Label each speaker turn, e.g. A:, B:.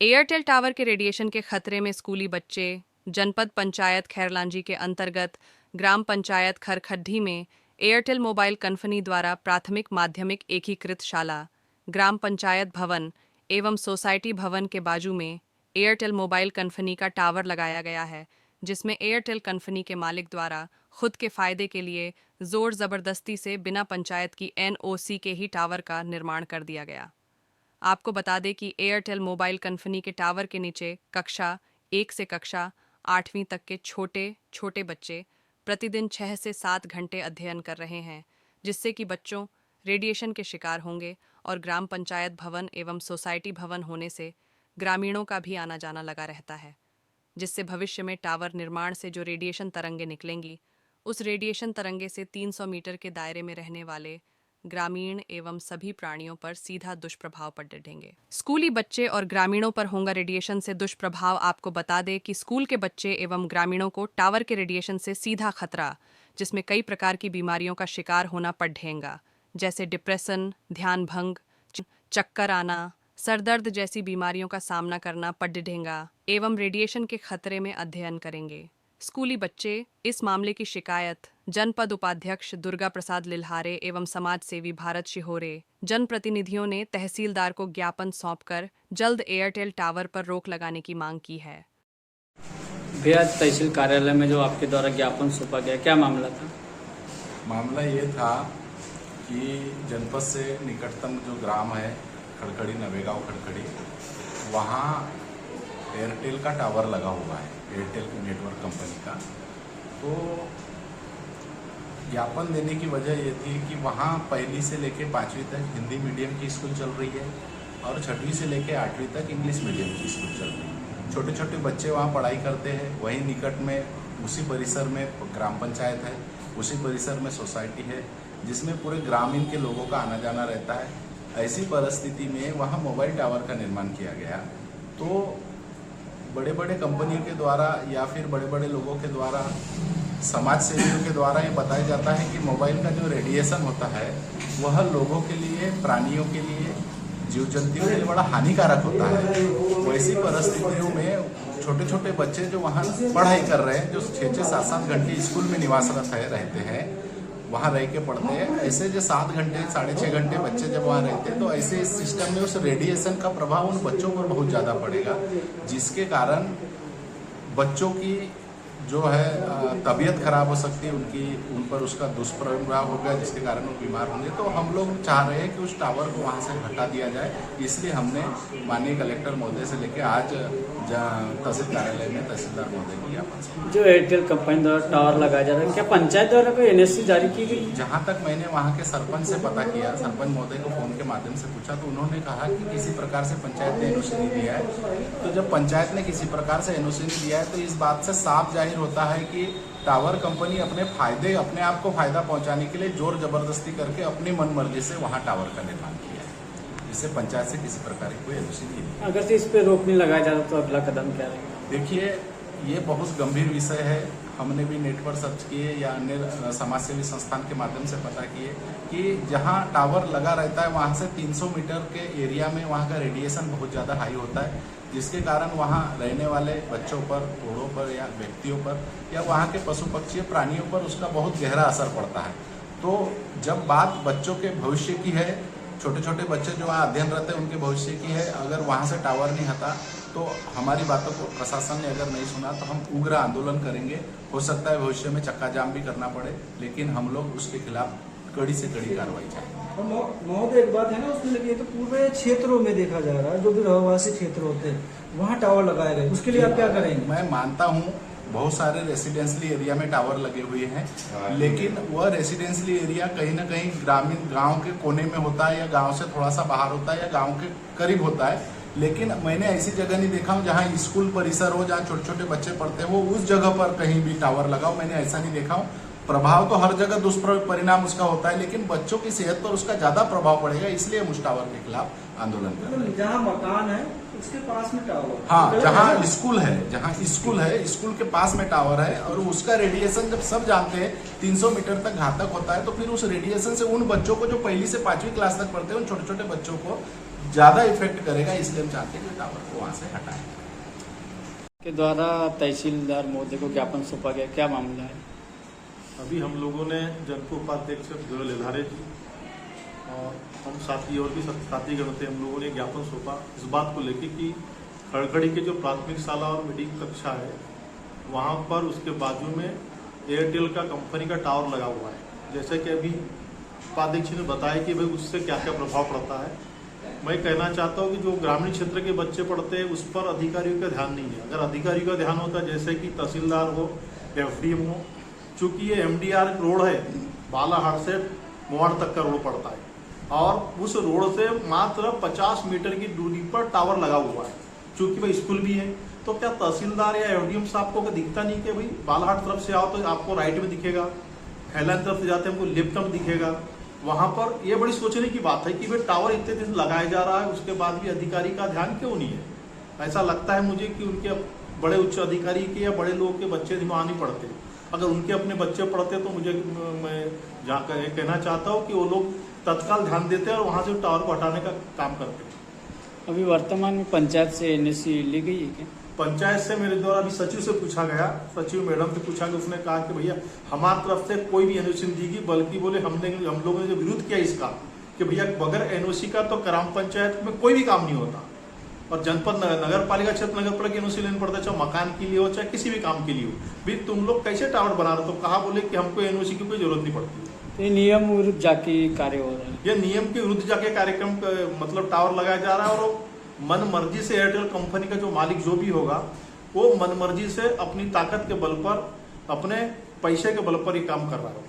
A: Airtel tower के radiation के खतरे में स्कूली बच्चे। जनपद पंचायत खैरलांजी के अंतर्गत ग्राम पंचायत खरखड्डी में एयरटेल मोबाइल कंपनी द्वारा प्राथमिक माध्यमिक एकीकृत शाला, ग्राम पंचायत भवन एवं सोसाइटी भवन के बाजू में एयरटेल मोबाइल कंपनी का टावर लगाया गया है, जिसमें एयरटेल कंपनी के मालिक द्वारा खुद के फायदे के लिए जोर जबरदस्ती से बिना पंचायत की एनओसी के ही टावर का निर्माण कर दिया गया। आपको बता दें कि एयरटेल मोबाइल कंपनी के टावर के नीचे कक्षा 1 से कक्षा 8वीं तक के छोटे छोटे बच्चे प्रतिदिन 6 से 7 घंटे अध्ययन कर रहे हैं, जिससे कि बच्चों रेडिएशन के शिकार होंगे और ग्राम पंचायत भवन एवं सोसाइटी भवन होने से ग्रामीणों का भी आना जाना लगा रहता है, जिससे भविष्य में टावर निर्माण से जो रेडिएशन तरंगे निकलेंगी, उस रेडिएशन तरंगे से 300 मीटर के दायरे में रहने वाले ग्रामीण एवं सभी प्राणियों पर सीधा दुष्प्रभाव पड़ेंगे। स्कूली बच्चे और ग्रामीणों पर होगा रेडिएशन से दुष्प्रभाव। आपको बता दें कि स्कूल के बच्चे एवं ग्रामीणों को टावर के रेडिएशन से सीधा खतरा, जिसमें कई प्रकार की बीमारियों का शिकार होना पड़ेगा, जैसे डिप्रेशन, ध्यान भंग, चक्कर आना, सरदर्द जैसी बीमारियों का सामना करना पड़ेगा एवं रेडिएशन के खतरे में अध्ययन करेंगे। स्कूली बच्चे इस मामले की शिकायत जनपद उपाध्यक्ष दुर्गा प्रसाद लिल्हारे एवं समाज सेवी भारत शिहोरे जनप्रतिनिधियों ने तहसीलदार को ज्ञापन सौंपकर जल्द एयरटेल टावर पर रोक लगाने की मांग की है।
B: भैया, तहसील कार्यालय में जो आपके द्वारा ज्ञापन सौंपा गया, क्या मामला था?
C: मामला ये था कि जनपद से निकटतम जो ग्राम है खड़खड़ी, नवेगांव खड़खड़ी, वहाँ एयरटेल का टावर लगा हुआ है, एयरटेल नेटवर्क कंपनी का। तो ज्ञापन देने की वजह ये थी कि वहाँ 1ली से लेके 5वीं तक हिंदी मीडियम की स्कूल चल रही है और 6वीं से लेके 8वीं तक इंग्लिश मीडियम की स्कूल चल रही है। छोटे छोटे बच्चे वहाँ पढ़ाई करते हैं। वहीं निकट में उसी परिसर में ग्राम पंचायत है, उसी परिसर में सोसाइटी है, जिसमें पूरे ग्रामीण के लोगों का आना जाना रहता है। ऐसी परिस्थिति में वहाँ मोबाइल टावर का निर्माण किया गया। तो बड़े बड़े कंपनियों के द्वारा या फिर बड़े बड़े लोगों के द्वारा, समाज सेवियों के द्वारा ये बताया जाता है कि मोबाइल का जो रेडिएशन होता है वह लोगों के लिए, प्राणियों के लिए, जीव जंतुओं के लिए बड़ा हानिकारक होता है। वैसी परिस्थितियों में छोटे छोटे बच्चे जो वहाँ पढ़ाई कर रहे हैं, जो 6-6, 7-7 घंटे स्कूल में निवासरत रहते हैं, वहाँ रह के पढ़ते हैं, ऐसे जो 7 घंटे 6.5 घंटे बच्चे जब वहाँ रहते हैं, तो ऐसे इस सिस्टम में उस रेडिएशन का प्रभाव उन बच्चों पर बहुत ज़्यादा पड़ेगा, जिसके कारण बच्चों की जो है तबीयत खराब हो सकती है, उन पर उसका दुष्प्रभाव होगा, जिसके कारण वो बीमार होंगे। तो हम लोग चाह रहे हैं कि उस टावर को वहाँ से हटा दिया जाए। इसलिए हमने माननीय कलेक्टर महोदय से लेकर आज तहसील कार्यालय में तहसीलदार महोदय की ज्ञापन।
B: जो एयरटेल कंपनी द्वारा टावर लगाया जा रहा है, क्या पंचायत द्वारा कोई एनओसी जारी की गई?
C: जहाँ तक मैंने वहाँ के सरपंच से पता किया, सरपंच महोदय को फोन के माध्यम से पूछा, तो उन्होंने कहा कि किसी प्रकार से पंचायत ने एनओसी नहीं दिया है। तो जब पंचायत ने किसी प्रकार से एनओसी नहीं दिया है, तो इस बात से साफ जाहिर होता है कि टावर कंपनी अपने आप को फायदा पहुंचाने के लिए जोर जबरदस्ती करके अपनी मनमर्जी से वहां टावर का निर्माण किया है, जिससे पंचायत से किसी प्रकार की कोई एनओसी नहीं है।
B: अगर से इस पे रोक नहीं लगाया जाता तो अगला कदम क्या रहेगा?
C: देखिए, ये बहुत गंभीर विषय है। हमने भी नेट पर सर्च किए या अन्य समाजसेवी संस्थान के माध्यम से पता किए कि जहाँ टावर लगा रहता है वहाँ से 300 मीटर के एरिया में वहाँ का रेडिएशन बहुत ज़्यादा हाई होता है, जिसके कारण वहाँ रहने वाले बच्चों पर, बूढ़ों पर या व्यक्तियों पर या वहाँ के पशु पक्षी प्राणियों पर उसका बहुत गहरा असर पड़ता है। तो जब बात बच्चों के भविष्य की है, छोटे छोटे बच्चे जो वहाँ अध्ययनरत है उनके भविष्य की है, अगर वहाँ से टावर नहीं हटा तो हमारी बातों को प्रशासन ने अगर नहीं सुना तो हम उग्र आंदोलन करेंगे। हो सकता है भविष्य में चक्का जाम भी करना पड़े, लेकिन हम लोग उसके खिलाफ कड़ी से कड़ी कार्रवाई चाहेंगे।
D: महोदय, एक बात है ना, उसमें लगी तो पूरे क्षेत्रों में देखा जा रहा है, जो भी रहवासी क्षेत्र होते हैं वहाँ टावर लगाए गए, उसके लिए आप क्या करेंगे?
C: मैं मानता हूँ बहुत सारे रेसिडेंशियल एरिया में टावर लगे हुए हैं, लेकिन वह रेसिडेंशियल एरिया कहीं ना कहीं ग्रामीण गांव के कोने में होता है या गांव से थोड़ा सा बाहर होता है या गांव के करीब होता है। लेकिन मैंने ऐसी जगह नहीं देखा हूँ जहाँ स्कूल परिसर हो, जहाँ छोटे छोटे बच्चे पढ़ते हो, उस जगह पर कहीं भी टावर लगाओ, मैंने ऐसा नहीं देखा हूँ। प्रभाव तो हर जगह दुष्परिणाम उसका होता है, लेकिन बच्चों की सेहत पर उसका ज्यादा प्रभाव पड़ेगा, इसलिए हम उस टावर के खिलाफ आंदोलन कर रहे हैं।
D: जहाँ मकान है उसके पास में टावर,
C: हाँ, जहाँ स्कूल है, स्कूल के पास में टावर है, और उसका रेडिएशन जब सब जानते हैं 300 मीटर तक घातक होता है, तो फिर उस रेडिएशन से उन बच्चों को जो 1ली से 5वीं क्लास तक पढ़ते हैं, उन छोटे छोटे बच्चों को ज़्यादा इफेक्ट करेगा, इसलिए हम चाहते हैं कि टावर को वहाँ से हटाएं।
B: के द्वारा तहसीलदार महोदय को ज्ञापन सौंपा गया, क्या मामला है?
E: अभी हम लोगों ने जनको उपाध्यक्ष गोयल लेधारे जी और हम साथी और भी साथी गण थे, हम लोगों ने ज्ञापन सौंपा इस बात को लेकर कि खड़खड़ी के जो प्राथमिक शाला और मीटिंग कक्षा है वहाँ पर उसके बाजू में एयरटेल का कंपनी का टावर लगा हुआ है। जैसे कि अभी उपाध्यक्ष ने बताया कि भाई उससे क्या क्या प्रभाव पड़ता है। मैं कहना चाहता हूँ कि जो ग्रामीण क्षेत्र के बच्चे पढ़ते हैं उस पर अधिकारियों का ध्यान नहीं है। अगर अधिकारियों का ध्यान होता, जैसे कि तहसीलदार हो, एफडीएम हो, चूंकि ये एमडीआर रोड है, बालाहाट से मोवाड़ तक का रोड पड़ता है और उस रोड से मात्र 50 मीटर की दूरी पर टावर लगा हुआ है। चूंकि भाई स्कूल भी है, तो क्या तहसीलदार या एफडीएम साहब को दिखता नहीं कि भाई बालाहाट तरफ से आओ तो आपको राइट में दिखेगा, खैलान तरफ से जाते हैं हमको लेफ्ट में दिखेगा। वहां पर ये बड़ी सोचने की बात है कि भाई टावर इतने दिन लगाया जा रहा है, उसके बाद भी अधिकारी का ध्यान क्यों नहीं है। ऐसा लगता है मुझे कि उनके बड़े उच्च अधिकारी के या बड़े लोग के बच्चे वहाँ नहीं पढ़ते। अगर उनके अपने बच्चे पढ़ते तो मुझे मैं जहाँ कहना चाहता हूँ कि वो लोग तत्काल ध्यान देते हैं और वहाँ से टावर को हटाने का काम करते हैं।
B: अभी वर्तमान में पंचायत से एनओसी ली गई है क्या?
E: पंचायत से मेरे द्वारा अभी सचिव से पूछा गया, सचिव मैडम से पूछा गया, उसने कहा कि भैया हमारी तरफ से कोई भी एनओसी नहीं दी गई, बल्कि बोले हम लोगों ने जो विरोध किया इसका कि भैया बगैर एनओसी का तो ग्राम पंचायत में कोई भी काम नहीं होता और जनपद नगर पालिका क्षेत्र नगर पालिका एनओसी लेना पड़ता है, चाहे मकान के लिए हो चाहे किसी भी काम के लिए हो। भी तुम लोग कैसे टावर बना रहे हो? तो कहा बोले कि हमको एनओसी की कोई जरूरत नहीं पड़ती।
B: ये नियम विरुद्ध जाके कार्य हो रहा है।
E: ये नियम के विरुद्ध जाके कार्यक्रम मतलब टावर लगाया जा रहा है और मन मर्जी से एयरटेल कंपनी का जो मालिक जो भी होगा वो मन मर्जी से अपनी ताकत के बल पर, अपने पैसे के बल पर ही काम कर रहा है।